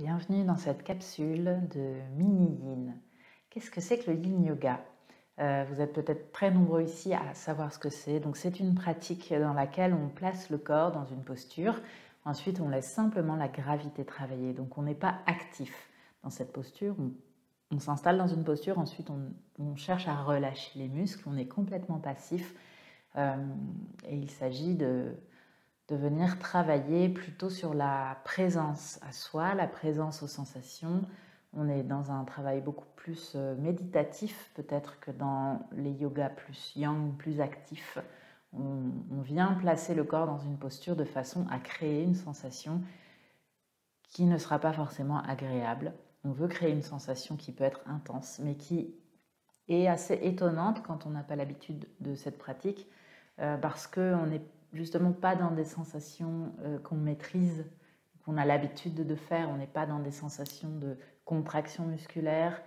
Bienvenue dans cette capsule de Mini Yin. Qu'est-ce que c'est que le Yin Yoga? Vous êtes peut-être très nombreux ici à savoir ce que c'est. Donc c'est une pratique dans laquelle on place le corps dans une posture. Ensuite, on laisse simplement la gravité travailler. Donc on n'est pas actif dans cette posture. On s'installe dans une posture. Ensuite, on cherche à relâcher les muscles. On est complètement passif. Et il s'agit de venir travailler plutôt sur la présence à soi, la présence aux sensations. On est dans un travail beaucoup plus méditatif peut-être que dans les yogas plus yang, plus actifs. On vient placer le corps dans une posture de façon à créer une sensation qui ne sera pas forcément agréable. On veut créer une sensation qui peut être intense, mais qui est assez étonnante quand on n'a pas l'habitude de cette pratique, parce qu'on n'est justement pas dans des sensations qu'on maîtrise, qu'on a l'habitude de faire. On n'est pas dans des sensations de contraction musculaire.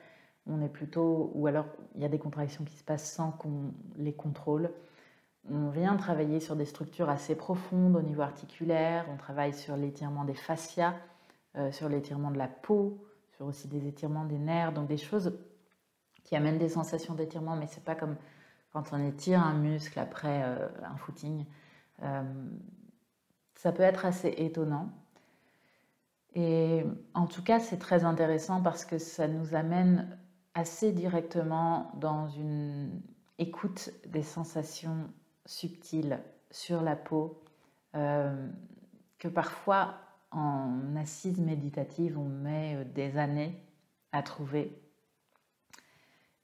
On est plutôt, ou alors il y a des contractions qui se passent sans qu'on les contrôle. On vient travailler sur des structures assez profondes au niveau articulaire. On travaille sur l'étirement des fascias, sur l'étirement de la peau, sur aussi des étirements des nerfs, donc des choses qui amènent des sensations d'étirement, mais c'est pas comme quand on étire un muscle après un footing. Ça peut être assez étonnant. Et en tout cas, c'est très intéressant parce que ça nous amène assez directement dans une écoute des sensations subtiles sur la peau que parfois en assise méditative on met des années à trouver.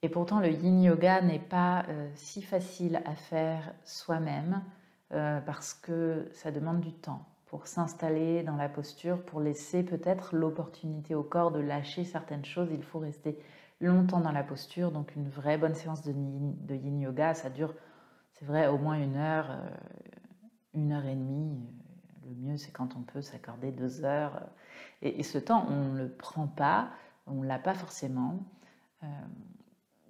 Et pourtant le yin yoga n'est pas si facile à faire soi-même parce que ça demande du temps pour s'installer dans la posture, pour laisser peut-être l'opportunité au corps de lâcher certaines choses. Il faut rester longtemps dans la posture, donc une vraie bonne séance de yin yoga, ça dure, c'est vrai, au moins 1 heure, 1 heure et demie. Le mieux, c'est quand on peut s'accorder 2 heures. Et ce temps, on ne le prend pas, on ne l'a pas forcément.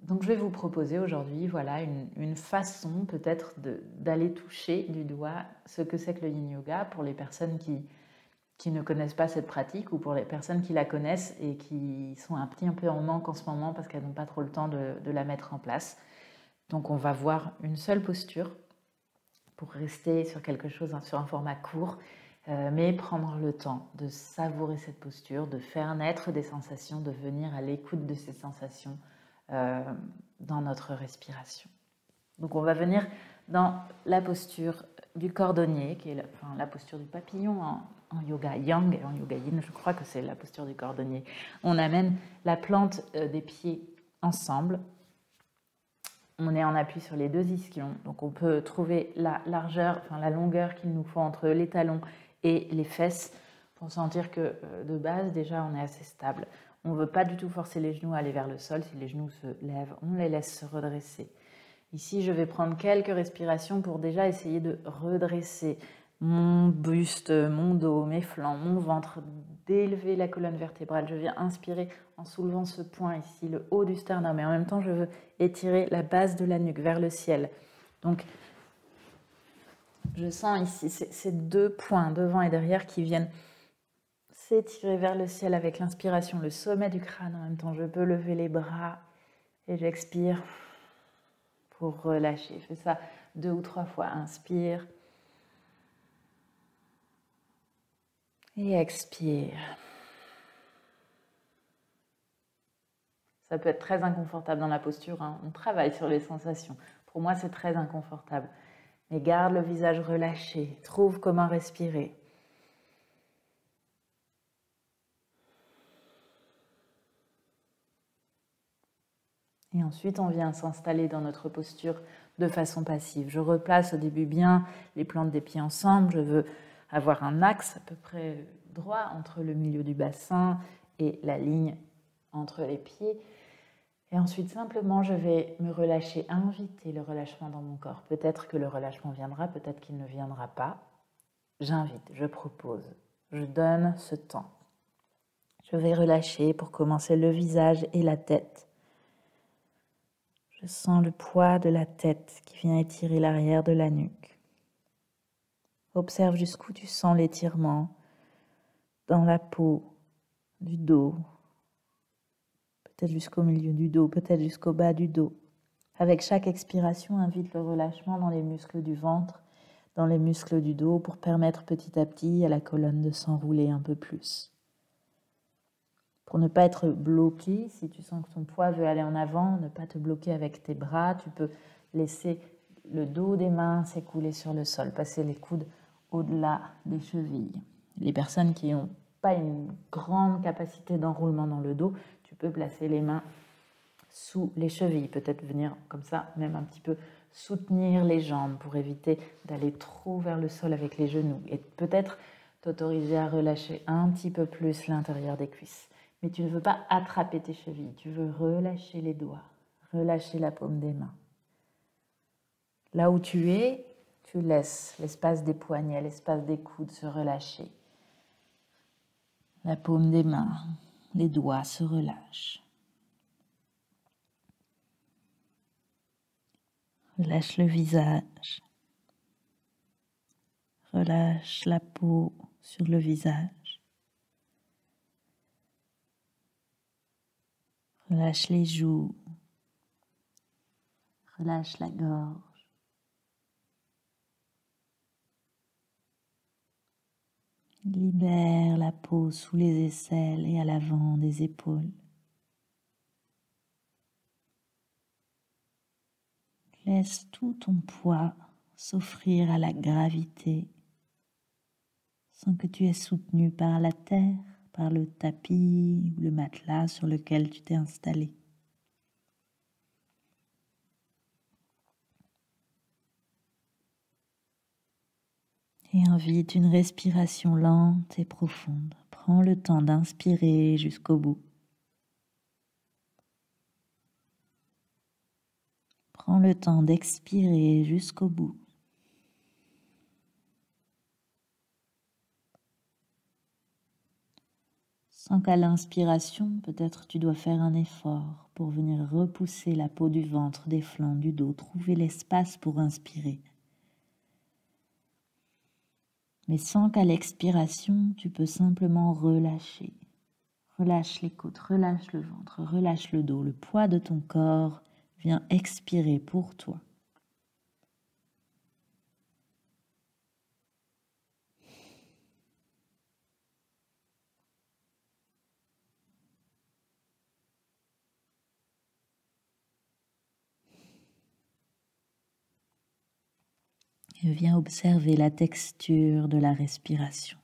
Donc je vais vous proposer aujourd'hui voilà, une façon peut-être d'aller toucher du doigt ce que c'est que le yin yoga pour les personnes qui ne connaissent pas cette pratique ou pour les personnes qui la connaissent et qui sont un petit peu en manque en ce moment parce qu'elles n'ont pas trop le temps de la mettre en place. Donc on va voir une seule posture pour rester sur quelque chose, sur un format court, mais prendre le temps de savourer cette posture, de faire naître des sensations, de venir à l'écoute de ces sensations dans notre respiration. Donc on va venir dans la posture du cordonnier, qui est la posture du papillon en yoga yang et en yoga yin, je crois que c'est la posture du cordonnier. On amène la plante des pieds ensemble. On est en appui sur les 2 ischions, donc on peut trouver la largeur, la longueur qu'il nous faut entre les talons et les fesses pour sentir que de base déjà on est assez stable. On ne veut pas du tout forcer les genoux à aller vers le sol. Si les genoux se lèvent, on les laisse se redresser. Ici, je vais prendre quelques respirations pour déjà essayer de redresser mon buste, mon dos, mes flancs, mon ventre, d'élever la colonne vertébrale. Je viens inspirer en soulevant ce point ici, le haut du sternum. Et en même temps, je veux étirer la base de la nuque vers le ciel. Donc, je sens ici ces 2 points devant et derrière qui viennent s'étirer vers le ciel avec l'inspiration, le sommet du crâne. En même temps, je peux lever les bras et j'expire pour relâcher. Je fais ça 2 ou 3 fois. Inspire et expire. Ça peut être très inconfortable dans la posture, hein. On travaille sur les sensations. Pour moi, c'est très inconfortable. Mais garde le visage relâché. Trouve comment respirer. Et ensuite, on vient s'installer dans notre posture de façon passive. Je replace au début bien les plantes des pieds ensemble. Je veux avoir un axe à peu près droit entre le milieu du bassin et la ligne entre les pieds. Et ensuite, simplement, je vais me relâcher, inviter le relâchement dans mon corps. Peut-être que le relâchement viendra, peut-être qu'il ne viendra pas. J'invite, je propose, je donne ce temps. Je vais relâcher pour commencer le visage et la tête. Je sens le poids de la tête qui vient étirer l'arrière de la nuque. Observe jusqu'où tu sens l'étirement dans la peau, du dos, peut-être jusqu'au milieu du dos, peut-être jusqu'au bas du dos. Avec chaque expiration, invite le relâchement dans les muscles du ventre, dans les muscles du dos, pour permettre petit à petit à la colonne de s'enrouler un peu plus. Pour ne pas être bloqué, si tu sens que ton poids veut aller en avant, ne pas te bloquer avec tes bras, tu peux laisser le dos des mains s'écouler sur le sol, passer les coudes au-delà des chevilles. Les personnes qui n'ont pas une grande capacité d'enroulement dans le dos, tu peux placer les mains sous les chevilles, peut-être venir comme ça, même un petit peu soutenir les jambes pour éviter d'aller trop vers le sol avec les genoux et peut-être t'autoriser à relâcher un petit peu plus l'intérieur des cuisses. Mais tu ne veux pas attraper tes chevilles, tu veux relâcher les doigts, relâcher la paume des mains. Là où tu es, tu laisses l'espace des poignets, l'espace des coudes se relâcher. La paume des mains, les doigts se relâchent. Relâche le visage. Relâche la peau sur le visage. Relâche les joues. Relâche la gorge. Libère la peau sous les aisselles et à l'avant des épaules. Laisse tout ton poids s'offrir à la gravité sans que tu aies soutenu par la terre, par le tapis ou le matelas sur lequel tu t'es installé. Et invite une respiration lente et profonde. Prends le temps d'inspirer jusqu'au bout. Prends le temps d'expirer jusqu'au bout. Sans qu'à l'inspiration, peut-être tu dois faire un effort pour venir repousser la peau du ventre, des flancs, du dos, trouver l'espace pour inspirer. Mais sans qu'à l'expiration, tu peux simplement relâcher. Relâche les côtes, relâche le ventre, relâche le dos. Le poids de ton corps vient expirer pour toi. Et viens observer la texture de la respiration,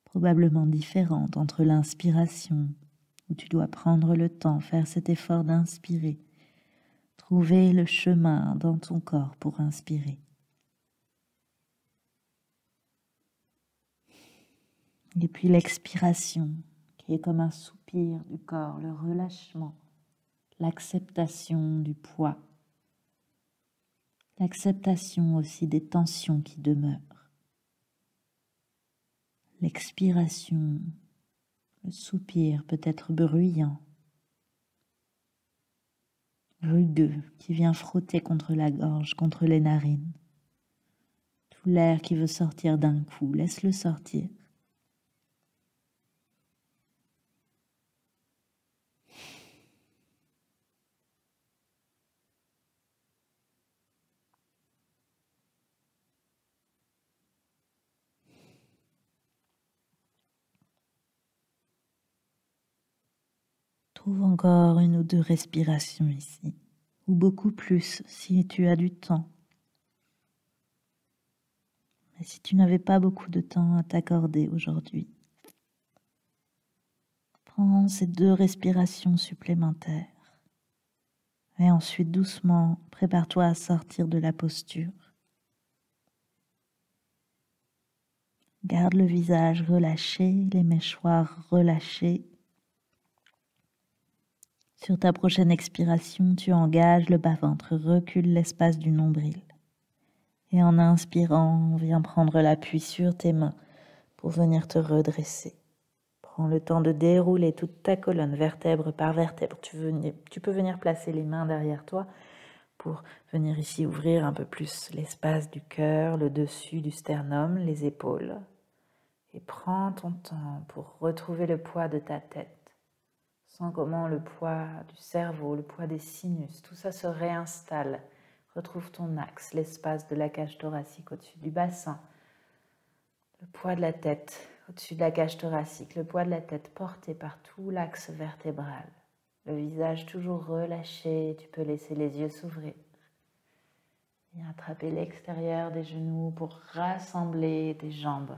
probablement différente entre l'inspiration, où tu dois prendre le temps, faire cet effort d'inspirer, trouver le chemin dans ton corps pour inspirer. Et puis l'expiration, qui est comme un soupir du corps, le relâchement, l'acceptation du poids, l'acceptation aussi des tensions qui demeurent. L'expiration, le soupir peut être bruyant, rugueux, qui vient frotter contre la gorge, contre les narines. Tout l'air qui veut sortir d'un coup, laisse-le sortir. Trouve encore une ou deux respirations ici, ou beaucoup plus si tu as du temps. Mais si tu n'avais pas beaucoup de temps à t'accorder aujourd'hui, prends ces 2 respirations supplémentaires. Et ensuite, doucement, prépare-toi à sortir de la posture. Garde le visage relâché, les mâchoires relâchées. Sur ta prochaine expiration, tu engages le bas-ventre, recule l'espace du nombril. Et en inspirant, viens prendre l'appui sur tes mains pour venir te redresser. Prends le temps de dérouler toute ta colonne, vertèbre par vertèbre. Tu peux venir placer les mains derrière toi pour venir ici ouvrir un peu plus l'espace du cœur, le dessus du sternum, les épaules. Et prends ton temps pour retrouver le poids de ta tête. Sens comment le poids du cerveau, le poids des sinus, tout ça se réinstalle. Retrouve ton axe, l'espace de la cage thoracique au-dessus du bassin. Le poids de la tête au-dessus de la cage thoracique, le poids de la tête porté par tout l'axe vertébral. Le visage toujours relâché, tu peux laisser les yeux s'ouvrir. Viens attraper l'extérieur des genoux pour rassembler tes jambes.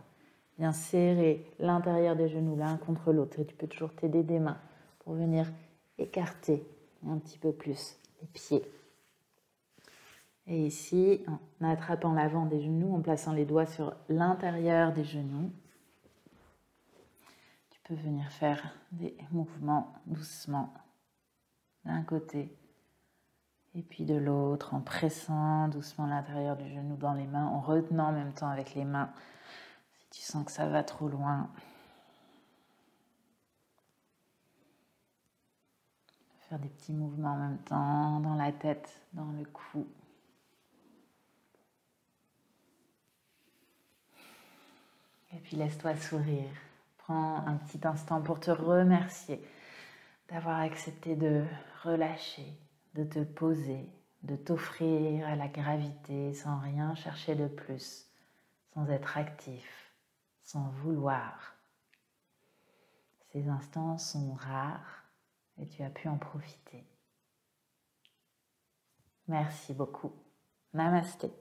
Viens serrer l'intérieur des genoux l'un contre l'autre et tu peux toujours t'aider des mains pour venir écarter un petit peu plus les pieds. Et ici, en attrapant l'avant des genoux, en plaçant les doigts sur l'intérieur des genoux, tu peux venir faire des mouvements doucement d'un côté et puis de l'autre, en pressant doucement l'intérieur du genou dans les mains, en retenant en même temps avec les mains si tu sens que ça va trop loin. Faire des petits mouvements en même temps dans la tête, dans le cou. Et puis laisse-toi sourire. Prends un petit instant pour te remercier d'avoir accepté de relâcher, de te poser, de t'offrir à la gravité sans rien chercher de plus, sans être actif, sans vouloir. Ces instants sont rares et tu as pu en profiter. Merci beaucoup. Namasté.